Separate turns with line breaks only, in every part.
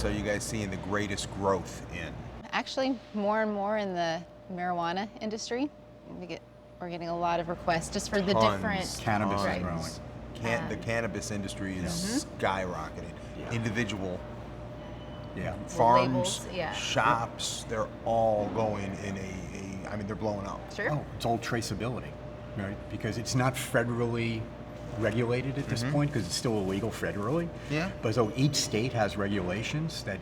markets are you guys seeing the greatest growth in?
Actually, more and more in the marijuana industry. We're getting a lot of requests just for the different
Cannabis
right.
is growing.
The cannabis industry is skyrocketing.
Yeah.
Individual
Labels,
farms, shops, they're all going in I mean, they're blowing up.
Sure.
Oh, it's all traceability, right? Because it's not federally regulated at this point because it's still illegal federally.
Yeah.
But so each state has regulations that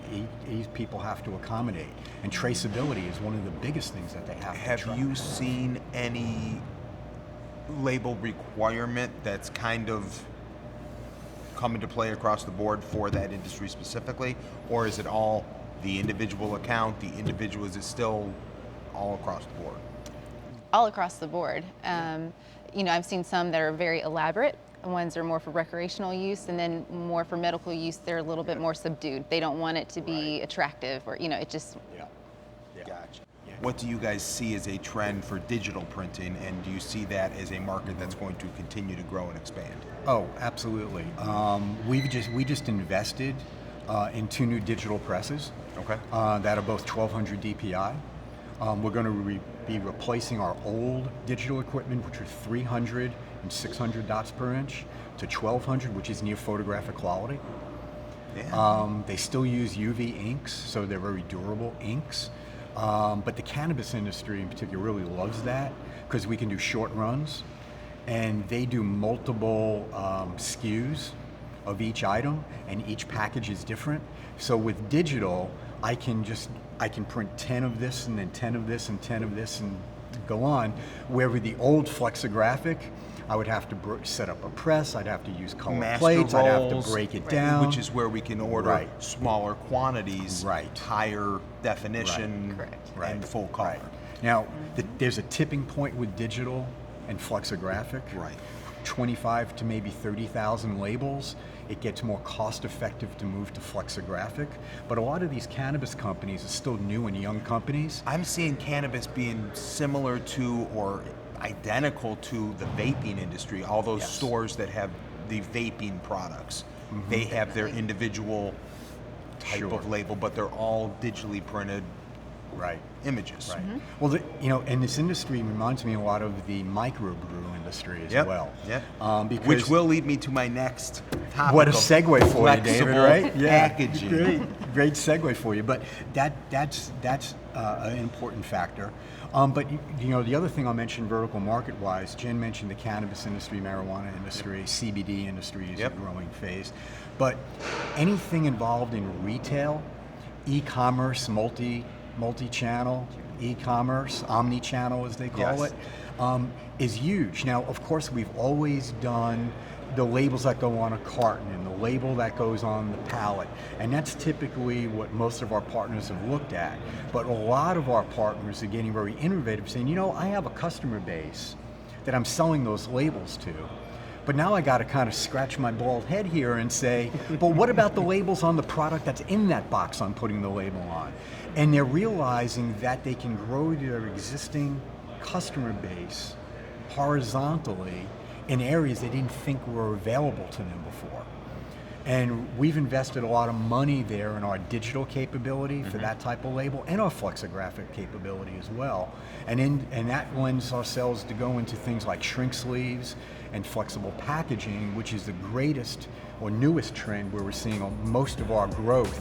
each people have to accommodate. And traceability is one of the biggest things that they have to track.
Have you seen any label requirement that's kind of come into play across the board for that industry specifically? Or is it all the individual account, is it still all across the board?
All across the board. I've seen some that are very elaborate. Ones are more for recreational use, and then more for medical use, they're a little bit more subdued. They don't want it to be attractive, or it just.
Gotcha. What do you guys see as a trend for digital printing, and do you see that as a market that's going to continue to grow and expand?
Oh, absolutely. We just invested in 2 new digital presses.
Okay.
That are both 1200 DPI. We're going to be replacing our old digital equipment, which are 300 and 600 dots per inch, to 1200, which is near photographic quality.
Yeah.
They still use UV inks, so they're very durable inks. But the cannabis industry in particular really loves that because we can do short runs, and they do multiple SKUs of each item, and each package is different. So with digital, I can print 10 of this and then 10 of this and 10 of this and go on. Where with the old flexographic, I would have to set up a press, I'd have to use color
Master
plates, I'd have to
rolls,
break it down.
Which is where we can order smaller quantities, higher definition, and full color.
Right. Now, there's a tipping point with digital and flexographic. 25 to maybe 30,000 labels. It gets more cost effective to move to flexographic. But a lot of these cannabis companies are still new and young companies.
I'm seeing cannabis being similar to or identical to the vaping industry. All those stores that have the vaping products, they have their individual type of label, but they're all digitally printed images.
Well, and this industry reminds me a lot of the microbrew industry as well.
Which will lead me to my next topic.
What a segue for you, David, right?
Packaging.
Great segue for you. But that's an important factor. But the other thing I'll mention vertical market-wise, Jen mentioned the cannabis industry, marijuana industry, CBD industry is a growing phase. But anything involved in retail, e-commerce, multi-channel, e-commerce, omni-channel as they call it, is huge. Now, of course, we've always done the labels that go on a carton and the label that goes on the pallet. And that's typically what most of our partners have looked at. But a lot of our partners are getting very innovative, saying, I have a customer base that I'm selling those labels to. But now I got to kind of scratch my bald head here and say, but what about the labels on the product that's in that box I'm putting the label on? And they're realizing that they can grow their existing customer base horizontally in areas they didn't think were available to them before. And we've invested a lot of money there in our digital capability for that type of label and our flexographic capability as well. And that lends ourselves to go into things like shrink sleeves and flexible packaging, which is the greatest or newest trend where we're seeing most of our growth.